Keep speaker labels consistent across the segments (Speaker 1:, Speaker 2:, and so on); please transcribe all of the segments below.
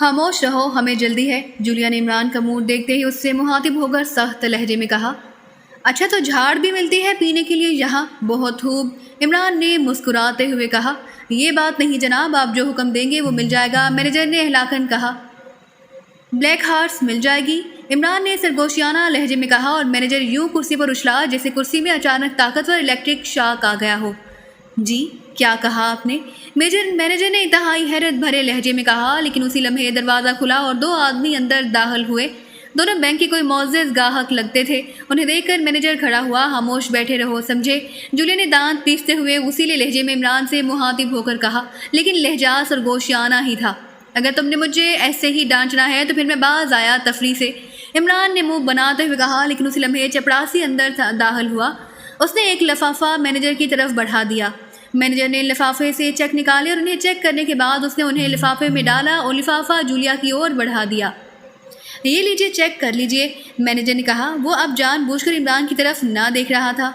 Speaker 1: خاموش رہو، ہمیں جلدی ہے۔ جولیا نے عمران کا منہ دیکھتے ہی اس سے مخاطب ہو کر سخت لہجے میں کہا۔ اچھا تو جھاڑ بھی ملتی ہے پینے کے لیے یہاں؟ بہت خوب، عمران نے مسکراتے ہوئے کہا۔ یہ بات نہیں جناب، آپ جو حکم دیں گے وہ مل جائے گا، مینیجر نے اہلاکن کہا۔ بلیک ہارس مل جائے گی، عمران نے سرگوشیانہ لہجے میں کہا اور مینیجر یوں کرسی پر اچھلا جیسے کرسی میں اچانک طاقتور الیکٹرک شاک آ گیا ہو۔ جی کیا کہا آپ نے؟ مینیجر نے انتہائی حیرت بھرے لہجے میں کہا، لیکن اسی لمحے دروازہ کھلا اور دو آدمی اندر داخل ہوئے۔ دونوں بینک کے کوئی معزز گاہک لگتے تھے۔ انہیں دیکھ کر مینیجر کھڑا ہوا۔ خاموش بیٹھے رہو، سمجھے؟ جولیا نے دانت پیستے ہوئے وسیلے لہجے میں عمران سے مخاطب ہو کر کہا، لیکن لہجہ سرگوشیانہ ہی تھا۔ اگر تم نے مجھے ایسے ہی ڈانٹنا ہے تو پھر میں باز آیا تفریح سے، عمران نے منہ بناتے ہوئے کہا، لیکن اسی لمحے چپڑاسی اندر داخل ہوا۔ اس نے ایک لفافہ مینیجر کی طرف بڑھا دیا۔ مینیجر نے لفافے سے چیک نکالے اور انہیں چیک کرنے کے بعد اس نے انہیں لفافے میں ڈالا اور لفافہ جولیا کی اور بڑھا دیا۔ یہ لیجیے، چیک کر لیجیے، مینیجر نے کہا۔ وہ اب جان بوجھ کر عمران کی طرف نہ دیکھ رہا تھا۔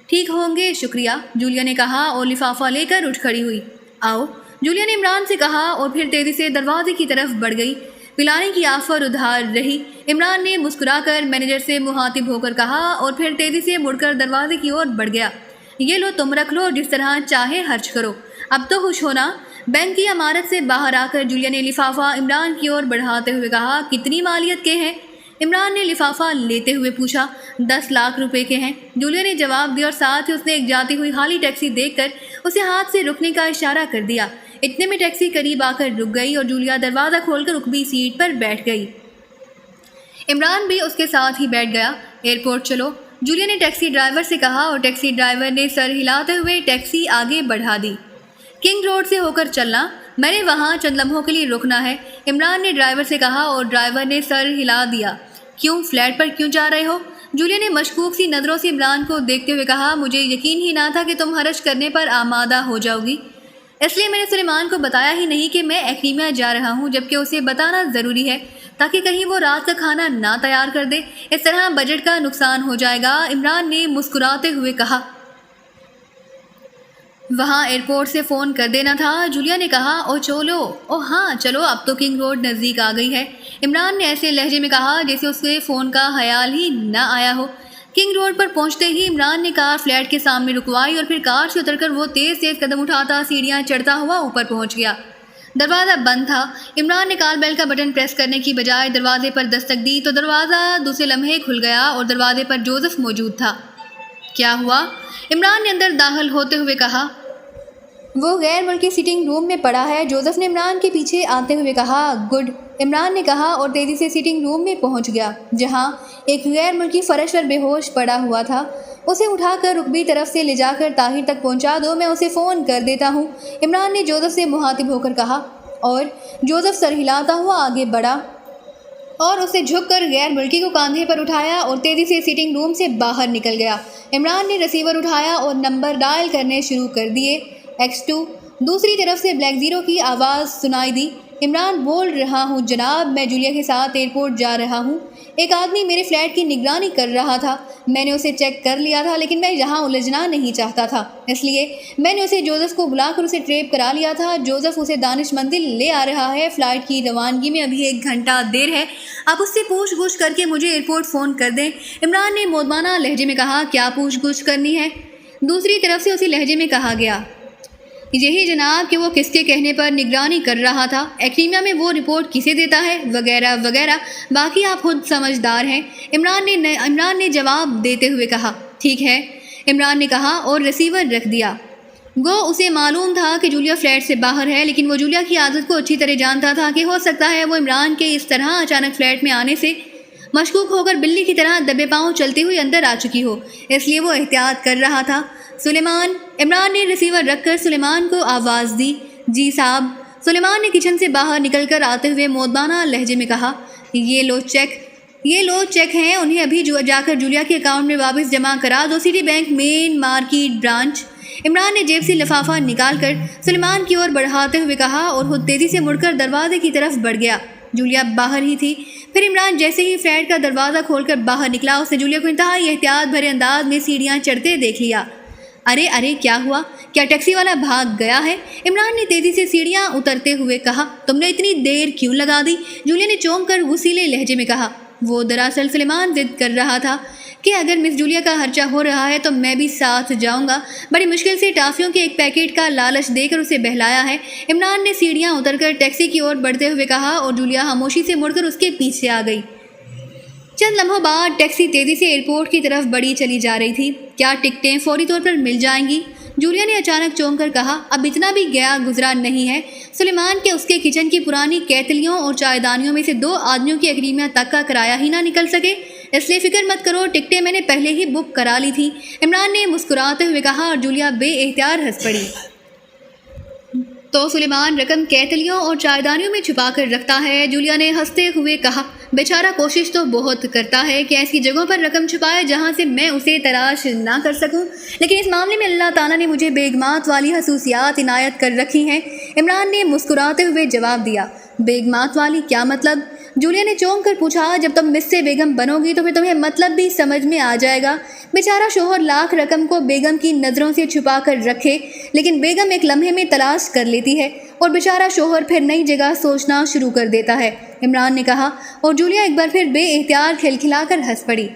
Speaker 1: ٹھیک ہوں گے، شکریہ، جولیا نے کہا اور لفافہ لے کر اٹھ کھڑی ہوئی۔ آؤ، جولیا نے عمران سے کہا اور پھر تیزی سے دروازے کی طرف بڑھ گئی۔ پلانے کی آفر ادھار رہی، عمران نے مسکرا کر مینیجر سے مخاطب ہو کر کہا اور پھر تیزی سے مڑ کر دروازے کی اور بڑھ گیا۔ یہ لو، تم رکھ لو، جس طرح چاہے خرچ کرو، اب تو خوش ہونا۔ بینک کی عمارت سے باہر آ کر جولیا نے لفافہ عمران کی اور بڑھاتے ہوئے کہا، کتنی مالیت کے ہیں؟ عمران نے لفافہ لیتے ہوئے پوچھا۔ 10 لاکھ روپے کے ہیں، جولیا نے جواب دیا اور ساتھ ہی اس نے ایک جاتی ہوئی خالی ٹیکسی دیکھ کر اسے ہاتھ سے رکنے کا اشارہ کر دیا۔ اتنے میں ٹیکسی قریب آ کر رک گئی اور جولیا دروازہ کھول کر رکبی سیٹ پر بیٹھ گئی۔ عمران بھی اس کے ساتھ ہی بیٹھ گیا۔ ایئرپورٹ چلو، جولیا نے ٹیکسی ڈرائیور سے کہا اور ٹیکسی ڈرائیور نے سر ہلاتے ہوئے ٹیکسی آگے بڑھا دی۔ کنگ روڈ سے ہو کر چلنا، میں نے وہاں چند لمحوں کے لیے رکنا ہے، عمران نے ڈرائیور سے کہا اور ڈرائیور نے سر ہلا دیا۔ کیوں، فلیٹ پر کیوں جا رہے ہو؟ جولیا نے مشکوک سی نظروں سے عمران کو دیکھتے ہوئے کہا، مجھے یقین ہی نہ تھا کہ تم حرج کرنے پر آمادہ ہو جاؤ گی، اس لیے میں نے سلیمان کو بتایا ہی نہیں کہ میں ایکریمیا جا رہا ہوں، جبکہ اسے بتانا ضروری ہے تاکہ کہیں وہ رات کا کھانا نہ تیار کر دے، اس طرح بجٹ کا نقصان ہو جائے گا، عمران نے مسکراتے ہوئے کہا۔ وہاں ایئرپورٹ سے فون کر دینا تھا، جولیا نے کہا۔ او چلو، او ہاں چلو، اب تو کنگ روڈ نزدیک آ گئی ہے، عمران نے ایسے لہجے میں کہا جیسے اس کے فون کا خیال ہی نہ آیا ہو۔ کنگ روڈ پر پہنچتے ہی عمران نے کار فلیٹ کے سامنے رکوائی اور پھر کار سے اتر کر وہ تیز تیز قدم اٹھاتا سیڑھیاں چڑھتا ہوا اوپر پہنچ گیا۔ دروازہ بند تھا۔ عمران نے کال بیل کا بٹن پریس کرنے کی بجائے دروازے پر دستک دی تو دروازہ دوسرے لمحے کھل گیا اور دروازے پر جوزف موجود تھا۔ کیا ہوا؟ عمران نے اندر داخل ہوتے ہوئے کہا۔ وہ غیر ملکی سیٹنگ روم میں پڑا ہے، جوزف نے عمران کے پیچھے آتے ہوئے کہا۔ گڈ، عمران نے کہا اور تیزی سے سیٹنگ روم میں پہنچ گیا جہاں ایک غیر ملکی فرش پر بے ہوش پڑا ہوا تھا۔ اسے اٹھا کر رکبی طرف سے لے جا کر طاہر تک پہنچا دو، میں اسے فون کر دیتا ہوں، عمران نے جوزف سے مخاطب ہو کر کہا اور جوزف سر ہلاتا ہوا آگے بڑھا اور اسے جھک کر غیر ملکی کو کاندھے پر اٹھایا اور تیزی سے سیٹنگ روم سے باہر نکل گیا۔ عمران نے ریسیور اٹھایا اور نمبر ڈائل کرنے شروع کر دیے۔ X2۔ دوسری طرف سے بلیک زیرو کی آواز سنائی دی۔ عمران بول رہا ہوں جناب، میں جولیا کے ساتھ ایئرپورٹ جا رہا ہوں۔ ایک آدمی میرے فلیٹ کی نگرانی کر رہا تھا، میں نے اسے چیک کر لیا تھا لیکن میں یہاں الجھنا نہیں چاہتا تھا، اس لیے میں نے اسے جوزف کو بلا کر اسے ٹریپ کرا لیا تھا۔ جوزف اسے دانش مندل لے آ رہا ہے، فلائٹ کی روانگی میں ابھی 1 گھنٹہ دیر ہے، آپ اس سے پوچھ گچھ کر کے مجھے ایئرپورٹ فون کر دیں، عمران نے مودبانہ لہجے میں کہا۔ کیا پوچھ گچھ کرنی ہے؟ دوسری طرف سے اسی لہجے میں کہا گیا۔ یہی جناب کہ وہ کس کے کہنے پر نگرانی کر رہا تھا، ایکریمیا میں وہ رپورٹ کسے دیتا ہے، وغیرہ وغیرہ، باقی آپ خود سمجھدار ہیں، عمران نے جواب دیتے ہوئے کہا۔ ٹھیک ہے، عمران نے کہا اور ریسیور رکھ دیا۔ گو اسے معلوم تھا کہ جولیا فلیٹ سے باہر ہے، لیکن وہ جولیا کی عادت کو اچھی طرح جانتا تھا کہ ہو سکتا ہے وہ عمران کے اس طرح اچانک فلیٹ میں آنے سے مشکوک ہو کر بلی کی طرح دبے پاؤں چلتے ہوئے اندر آ چکی ہو، اس لیے وہ احتیاط کر رہا تھا۔ سلیمان، عمران نے ریسیور رکھ کر سلیمان کو آواز دی۔ جی صاحب، سلیمان نے کچن سے باہر نکل کر آتے ہوئے مودبانہ لہجے میں کہا۔ یہ لو چیک ہیں، انہیں ابھی جا کر جولیا کے اکاؤنٹ میں واپس جمع کرا دو، Citibank main market branch. Imran نے جیب سے لفافہ نکال کر سلیمان کی اور بڑھاتے ہوئے کہا اور خود تیزی سے مڑ کر دروازے کی طرف بڑھ گیا۔ جولیا باہر ہی تھی۔ پھر عمران جیسے ہی فلیٹ کا دروازہ کھول کر باہر نکلا، اس نے جولیا کو انتہائی احتیاط بھرے انداز میں سیڑھیاں چڑھتے دیکھ لیا۔ ارے ارے کیا ہوا؟ کیا ٹیکسی والا بھاگ گیا ہے؟ عمران نے تیزی سے سیڑھیاں اترتے ہوئے کہا۔ تم نے اتنی دیر کیوں لگا دی؟ جولیا نے چونک کر غصیلے لہجے میں کہا۔ وہ دراصل سلیمان ضد کر رہا تھا کہ اگر مس جولیا کا خرچہ ہو رہا ہے تو میں بھی ساتھ جاؤں گا۔ بڑی مشکل سے ٹافیوں کے ایک پیکٹ کا لالچ دے کر اسے بہلایا ہے، عمران نے سیڑھیاں اتر کر ٹیکسی کی اور بڑھتے ہوئے کہا، اور جولیا خاموشی سے مڑ کر اس کے پیچھے آ گئی۔ چند لمحوں بعد ٹیکسی تیزی سے ایئرپورٹ کی طرف بڑھی چلی جا رہی تھی۔ کیا ٹکٹیں فوری طور پر مل جائیں گی؟ جولیا نے اچانک چونک کر کہا۔ اب اتنا بھی گیا گزرا نہیں ہے سلیمان کہ اس کے کچن کی پرانی کیتلیوں اور چائے دانیوں میں سے 2 آدمیوں کی اکریمیا تک کا کرایہ ہی نہ نکل سکے، اس لیے فکر مت کرو، ٹکٹیں میں نے پہلے ہی بک کرا لی تھی، عمران نے مسکراتے ہوئے کہا، اور جولیا بے اختیار ہنس پڑی۔ تو سلیمان رقم کیتلیوں اور چائےدانیوں میں چھپا کر رکھتا ہے، جولیا نے ہنستے ہوئے کہا۔ بیچارہ کوشش تو بہت کرتا ہے کہ ایسی جگہوں پر رقم چھپائے جہاں سے میں اسے تلاش نہ کر سکوں، لیکن اس معاملے میں اللہ تعالیٰ نے مجھے بیگمات والی خصوصیات عنایت کر رکھی ہیں، عمران نے مسکراتے ہوئے جواب دیا۔ بیگمات والی کیا مطلب؟ جولیا نے چونک کر پوچھا۔ جب تم مس سے بیگم بنو گی تو پھر تمہیں مطلب بھی سمجھ میں آ جائے گا۔ بیچارہ شوہر لاکھ رقم کو بیگم کی نظروں سے چھپا کر رکھے، لیکن بیگم ایک لمحے میں تلاش کر لیتی ہے اور بیچارہ شوہر پھر نئی جگہ سوچنا شروع کر دیتا ہے، عمران نے کہا، اور جولیا ایک بار پھر بے اختیار کھلکھلا کر ہنس پڑی۔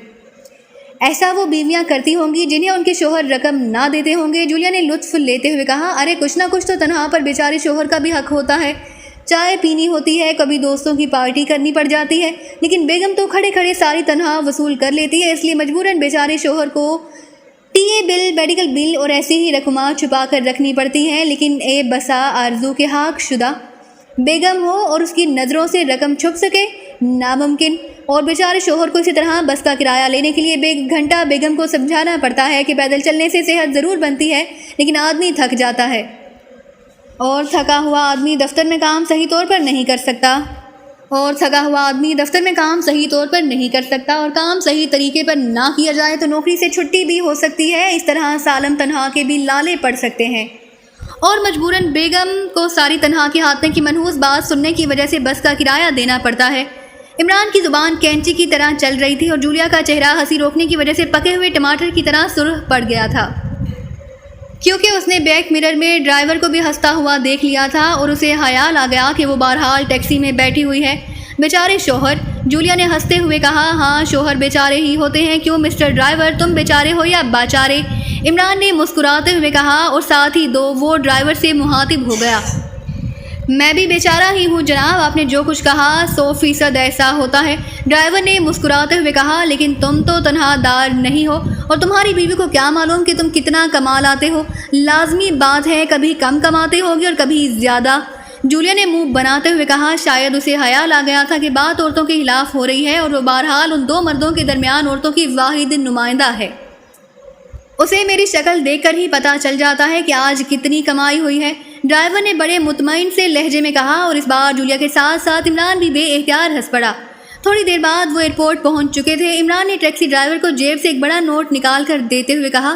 Speaker 1: ایسا وہ بیویاں کرتی ہوں گی جنہیں ان کے شوہر رقم نہ دیتے ہوں گے، جولیا نے لطف لیتے ہوئے کہا۔ ارے کچھ نہ کچھ تو تنہا پر بیچارے شوہر کا بھی حق ہوتا ہے، چائے پینی ہوتی ہے، کبھی دوستوں کی پارٹی کرنی پڑ جاتی ہے، لیکن بیگم تو کھڑے کھڑے ساری تنخواہ وصول کر لیتی ہے، اس لیے مجبوراً بیچارے شوہر کو ٹی اے بل، میڈیکل بل اور ایسی ہی رقومات چھپا کر رکھنی پڑتی ہیں، لیکن اے بسا آرزو کے حق شدہ بیگم ہو اور اس کی نظروں سے رقم چھپ سکے، ناممکن، اور بیچارے شوہر کو اسی طرح بس کا کرایہ لینے کے لیے گھنٹہ بیگم کو سمجھانا پڑتا ہے کہ پیدل چلنے سے صحت ضرور بنتی ہے، لیکن آدمی تھک جاتا ہے، اور تھکا ہوا آدمی دفتر میں کام صحیح طور پر نہیں کر سکتا، اور کام صحیح طریقے پر نہ کیا جائے تو نوکری سے چھٹی بھی ہو سکتی ہے، اس طرح سالم تنخواہ کے بھی لالے پڑ سکتے ہیں، اور مجبوراً بیگم کو ساری تنخواہ کے ہاتھوں کی منحوس بات سننے کی وجہ سے بس کا کرایہ دینا پڑتا ہے۔ عمران کی زبان کینچی کی طرح چل رہی تھی اور جولیا کا چہرہ ہنسی روکنے کی وجہ سے پکے ہوئے ٹماٹر کی طرح سرخ پڑ گیا تھا، کیونکہ اس نے بیک مرر میں ڈرائیور کو بھی ہنستا ہوا دیکھ لیا تھا اور اسے خیال آ گیا کہ وہ بہرحال ٹیکسی میں بیٹھی ہوئی ہے۔ بیچارے شوہر، جولیا نے ہنستے ہوئے کہا۔ ہاں شوہر بیچارے ہی ہوتے ہیں، کیوں مسٹر ڈرائیور، تم بیچارے ہو یا باچارے؟ عمران نے مسکراتے ہوئے کہا، اور ساتھ ہی وہ ڈرائیور سے مخاطب ہو گیا۔ میں بھی بیچارہ ہی ہوں جناب، آپ نے جو کچھ کہا 100% ایسا ہوتا ہے، ڈرائیور نے مسکراتے ہوئے کہا، لیکن تم تو تنہا دار نہیں ہو، اور تمہاری بیوی کو کیا معلوم کہ تم کتنا کما لاتے ہو، لازمی بات ہے کبھی کم کماتے ہوگے اور کبھی زیادہ، جولیا نے منہ بناتے ہوئے کہا۔ شاید اسے خیال آ گیا تھا کہ بات عورتوں کے خلاف ہو رہی ہے اور وہ بہرحال ان 2 مردوں کے درمیان عورتوں کی واحد نمائندہ ہے، اسے میری شکل دیکھ کر ہی پتہ چل جاتا ہے کہ آج کتنی کمائی ہوئی ہے، ڈرائیور نے بڑے مطمئن سے لہجے میں کہا، اور اس بار جولیا کے ساتھ ساتھ عمران بھی بے اختیار ہنس پڑا۔ تھوڑی دیر بعد وہ ایئرپورٹ پہنچ چکے تھے۔ عمران نے ٹیکسی ڈرائیور کو جیب سے ایک بڑا نوٹ نکال کر دیتے ہوئے کہا،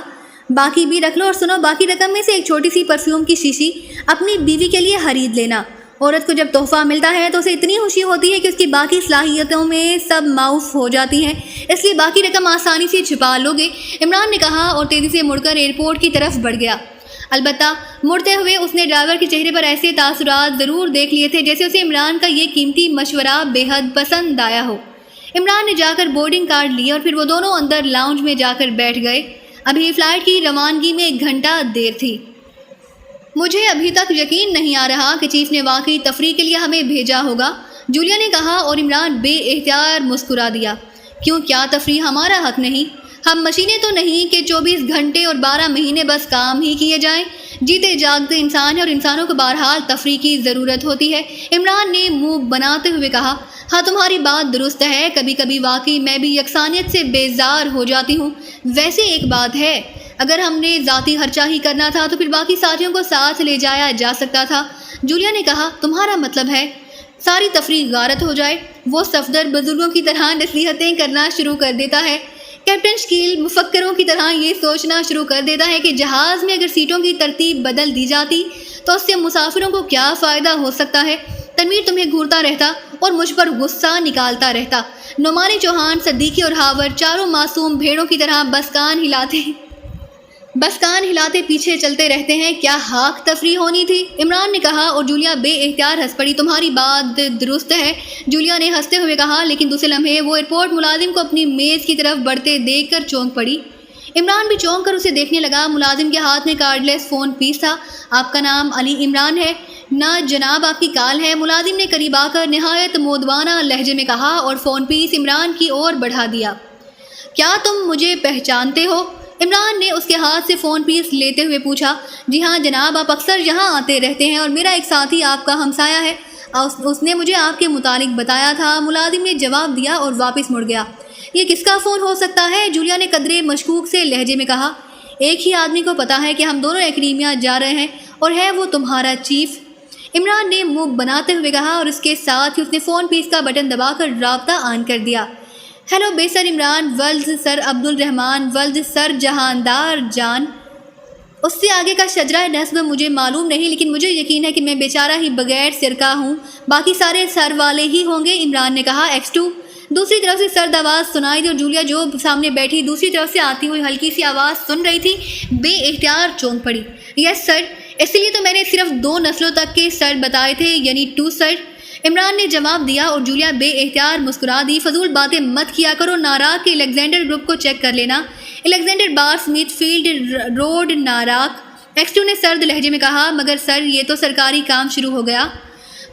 Speaker 1: باقی بھی رکھ لو، اور سنو، باقی رقم میں سے ایک چھوٹی سی پرفیوم کی شیشی اپنی بیوی کے لیے خرید لینا، عورت کو جب تحفہ ملتا ہے تو اسے اتنی خوشی ہوتی ہے کہ اس کی باقی صلاحیتوں میں سب معاف ہو جاتی ہیں، اس لیے باقی رقم آسانی سے چھپا لو گے، عمران نے کہا، اور تیزی سے مڑ کر ایئرپورٹ کی طرف بڑھ گیا۔ البتہ مڑتے ہوئے اس نے ڈرائیور کے چہرے پر ایسے تاثرات ضرور دیکھ لیے تھے جیسے اسے عمران کا یہ قیمتی مشورہ بے حد پسند آیا ہو۔ عمران نے جا کر بورڈنگ کارڈ لیا اور پھر وہ دونوں اندر لاؤنج میں جا کر بیٹھ گئے۔ ابھی فلائٹ کی روانگی میں 1 گھنٹہ دیر تھی۔ مجھے ابھی تک یقین نہیں آ رہا کہ چیف نے واقعی تفریح کے لیے ہمیں بھیجا ہوگا، جولیا نے کہا، اور عمران بے اختیار مسکرا دیا۔ کیوں، کیا تفریح ہمارا حق نہیں؟ ہم مشینیں تو نہیں کہ 24 گھنٹے اور 12 مہینے بس کام ہی کیے جائیں، جیتے جاگتے انسان ہیں اور انسانوں کو بہرحال تفریح کی ضرورت ہوتی ہے، عمران نے منہ بناتے ہوئے کہا۔ ہاں تمہاری بات درست ہے، کبھی کبھی واقعی میں بھی یکسانیت سے بیزار ہو جاتی ہوں۔ ویسے ایک بات ہے، اگر ہم نے ذاتی خرچہ ہی کرنا تھا تو پھر باقی ساتھیوں کو ساتھ لے جایا جا سکتا تھا، جولیا نے کہا۔ تمہارا مطلب ہے ساری تفریح غارت ہو جائے؟ وہ صفدر بزرگوں کی طرح نصیحتیں کرنا شروع کر دیتا ہے، کیپٹن شکیل مفکروں کی طرح یہ سوچنا شروع کر دیتا ہے کہ جہاز میں اگر سیٹوں کی ترتیب بدل دی جاتی تو اس سے مسافروں کو کیا فائدہ ہو سکتا ہے۔ تنویر تمہیں گھورتا رہتا اور مجھ پر غصہ نکالتا رہتا۔ نعمانی چوہان، صدیقی اور ہاور چاروں معصوم بھیڑوں کی طرح بس کان ہلاتے بس کان ہلاتے پیچھے چلتے رہتے ہیں، کیا ہاک تفریح ہونی تھی؟ عمران نے کہا اور جولیا بے اختیار ہنس پڑی۔ تمہاری بات درست ہے، جولیا نے ہنستے ہوئے کہا، لیکن دوسرے لمحے وہ ایئرپورٹ ملازم کو اپنی میز کی طرف بڑھتے دیکھ کر چونک پڑی۔ عمران بھی چونک کر اسے دیکھنے لگا۔ ملازم کے ہاتھ میں کارڈ لیس فون پیس تھا۔ آپ کا نام علی عمران ہے نا جناب، آپ کی کال ہے، ملازم نے قریب آ کر نہایت مودبانہ لہجے میں کہا اور فون پیس عمران کی اور بڑھا دیا۔ کیا تم مجھے پہچانتے ہو؟ عمران نے اس کے ہاتھ سے فون پیس لیتے ہوئے پوچھا۔ جی ہاں جناب، آپ اکثر یہاں آتے رہتے ہیں اور میرا ایک ساتھی آپ کا ہمسایہ ہے، اس نے مجھے آپ کے متعلق بتایا تھا، ملازم نے جواب دیا اور واپس مڑ گیا۔ یہ کس کا فون ہو سکتا ہے؟ جولیا نے قدرے مشکوک سے لہجے میں کہا۔ ایک ہی آدمی کو پتا ہے کہ ہم دونوں ایکڈیمیا جا رہے ہیں اور ہے وہ تمہارا چیف، عمران نے منہ بناتے ہوئے کہا اور اس کے ساتھ ہی اس نے فون پیس کا بٹن دبا کر رابطہ آن کر دیا۔ ہیلو بے سر عمران، ولد سر عبد الرحمن، ولد سر جہاندار جان۔ اس سے آگے کا شجرہ نسب مجھے معلوم نہیں، لیکن مجھے یقین ہے کہ میں بیچارہ ہی بغیر سرکہ ہوں، باقی سارے سر والے ہی ہوں گے، عمران نے کہا۔ X2 دوسری طرف سے سرد آواز سنائی دی اور جولیا جو سامنے بیٹھی دوسری طرف سے آتی ہوئی ہلکی سی آواز سن رہی تھی، بے اختیار چونک پڑی۔ یس سر، اس لیے تو میں نے صرف 2 نسلوں تک کے سر بتائے تھے، یعنی 2 سر، عمران نے جواب دیا اور جولیا بے اختیار مسکرا دی۔ فضول باتیں مت کیا کرو، ناراک کے الیگزینڈر گروپ کو چیک کر لینا، الیگزینڈر بار سمتھ فیلڈ روڈ ناراک، X2 نے سرد لہجے میں کہا۔ مگر سر یہ تو سرکاری کام شروع ہو گیا،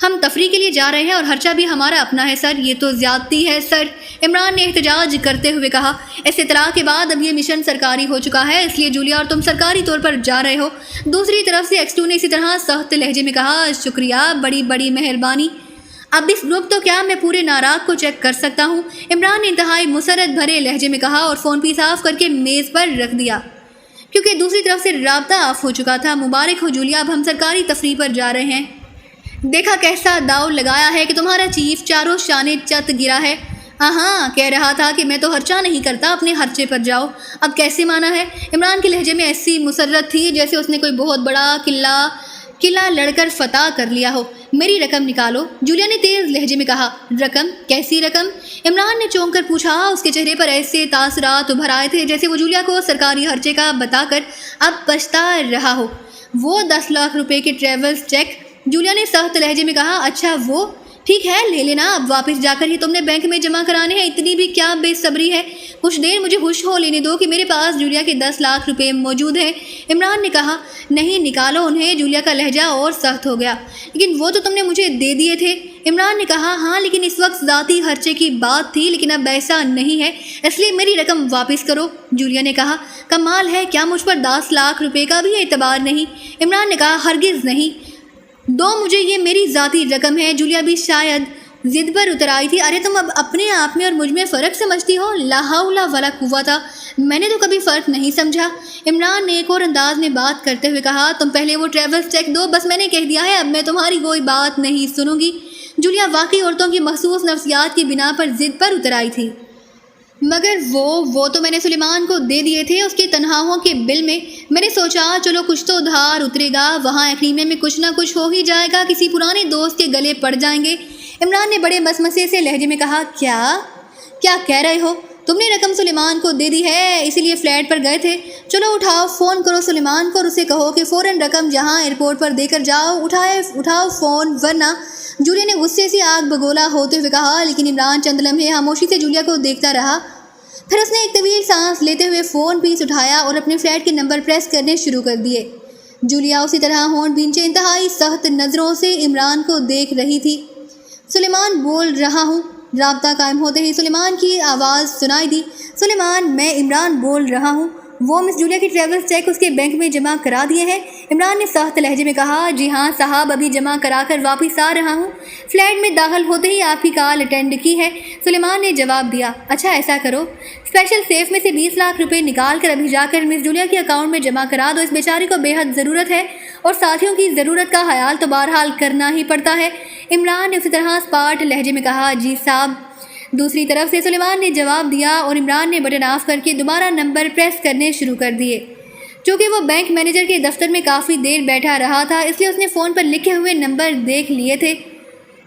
Speaker 1: ہم تفریح کے لیے جا رہے ہیں اور خرچہ بھی ہمارا اپنا ہے سر، یہ تو زیادتی ہے سر، عمران نے احتجاج کرتے ہوئے کہا۔ اس اطلاع کے بعد اب یہ مشن سرکاری ہو چکا ہے، اس لیے جولیا اور تم سرکاری طور پر جا رہے ہو، دوسری طرف سے X2 نے اسی طرح سخت لہجے میں کہا۔ شکریہ، بڑی بڑی مہربانی، اب اس گروپ تو کیا میں پورے ناراک کو چیک کر سکتا ہوں، عمران نے انتہائی مسرت بھرے لہجے میں کہا اور فون پیس آف کر کے میز پر رکھ دیا، کیونکہ دوسری طرف سے رابطہ آف ہو چکا تھا۔ مبارک ہو جولیا، اب ہم سرکاری تفریح پر جا رہے ہیں، دیکھا کیسا داؤ لگایا ہے کہ تمہارا چیف چاروں شانے چت گرا ہے۔ ہاں کہہ رہا تھا کہ میں تو خرچہ نہیں کرتا، اپنے خرچے پر جاؤ، اب کیسے مانا ہے؟ عمران کے لہجے میں ایسی مسرت تھی جیسے اس نے کوئی بہت بڑا قلعہ لڑ کر فتح کر لیا ہو۔ میری رقم نکالو، جولیا نے تیز لہجے میں کہا۔ رقم؟ کیسی رقم؟ عمران نے چونک کر پوچھا۔ اس کے چہرے پر ایسے تاثرات ابھر آئے تھے جیسے وہ جولیا کو سرکاری خرچے کا بتا کر اب پچھتا رہا ہو۔ وہ 10 لاکھ روپے کے ٹریولز چیک، جولیا نے سخت لہجے میں کہا۔ اچھا وہ ٹھیک ہے، لے لینا، اب واپس جا کر ہی تم نے بینک میں جمع کرانے ہیں، اتنی بھی کیا بے صبری ہے؟ کچھ دیر مجھے خوش ہو لینے دو کہ میرے پاس جولیا کے 10 لاکھ روپے موجود ہیں، عمران نے کہا۔ نہیں نکالو انہیں، جولیا کا لہجہ اور سخت ہو گیا۔ لیکن وہ تو تم نے مجھے دے دیے تھے، عمران نے کہا۔ ہاں لیکن اس وقت ذاتی خرچے کی بات تھی، لیکن اب ایسا نہیں ہے، اس لیے میری رقم واپس کرو، جولیا نے کہا۔ کمال ہے، کیا مجھ پر 10 لاکھ روپے کا بھی اعتبار نہیں؟ عمران نے کہا۔ ہرگز نہیں، دو مجھے، یہ میری ذاتی رقم ہے، جولیا بھی شاید ضد پر اتر آئی تھی۔ ارے تم اب اپنے آپ میں اور مجھ میں فرق سمجھتی ہو؟ لا حول ولا قوت، میں نے تو کبھی فرق نہیں سمجھا، عمران نے ایک اور انداز میں بات کرتے ہوئے کہا۔ تم پہلے وہ ٹریولز چیک دو، بس میں نے کہہ دیا ہے، اب میں تمہاری کوئی بات نہیں سنوں گی۔ جولیا واقعی عورتوں کی مخصوص نفسیات کی بنا پر ضد پر اتر آئی تھی۔ مگر وہ تو میں نے سلیمان کو دے دیے تھے اس کے تنخواہوں کے بل میں نے سوچا چلو کچھ تو ادھار اترے گا، وہاں ایکڈیمیا میں کچھ نہ کچھ ہو ہی جائے گا، کسی پرانے دوست کے گلے پڑ جائیں گے، عمران نے بڑے مسمسے سے لہجے میں کہا۔ کیا کہہ رہے ہو؟ تم نے رقم سلیمان کو دے دی ہے، اسی لیے فلیٹ پر گئے تھے، چلو اٹھاؤ، فون کرو سلیمان کو اور اسے کہو کہ فوراً رقم جہاں ایئرپورٹ پر دے کر جاؤ، اٹھاؤ فون ورنہ، جولیا نے غصے سے آگ بگولا ہوتے ہوئے کہا۔ لیکن عمران چند لمحے خاموشی سے جولیا کو دیکھتا رہا، پھر اس نے ایک طویل سانس لیتے ہوئے فون پیس اٹھایا اور اپنے فلیٹ کے نمبر پریس کرنے شروع کر دیے۔ جولیا اسی طرح ہونٹ بھینچے انتہائی سخت نظروں سے عمران کو دیکھ رہی تھی۔ سلیمان بول رہا ہوں، رابطہ قائم ہوتے ہی سلیمان کی آواز سنائی دی۔ سلیمان، میں عمران بول رہا ہوں، وہ مس جولیا کے ٹریولز چیک اس کے بینک میں جمع کرا دیے ہیں، عمران نے سخت لہجے میں کہا۔ جی ہاں صاحب، ابھی جمع کرا کر واپس آ رہا ہوں، فلیٹ میں داخل ہوتے ہی آپ کی کال اٹینڈ کی ہے، سلیمان نے جواب دیا۔ اچھا ایسا کرو، اسپیشل سیف میں سے 20 لاکھ روپے نکال کر ابھی جا کر مس جولیا کے اکاؤنٹ میں جمع کرا دو، اس بیچاری کو بے حد ضرورت ہے اور ساتھیوں کی ضرورت کا خیال تو بہرحال کرنا ہی پڑتا ہے، عمران نے اسی طرح اسپاٹ لہجے میں کہا۔ جی صاحب، دوسری طرف سے سلیمان نے جواب دیا اور عمران نے بٹن آف کر کے دوبارہ نمبر پریس کرنے شروع کر دیے۔ چونکہ وہ بینک مینیجر کے دفتر میں کافی دیر بیٹھا رہا تھا، اس لیے اس نے فون پر لکھے ہوئے نمبر دیکھ لیے تھے۔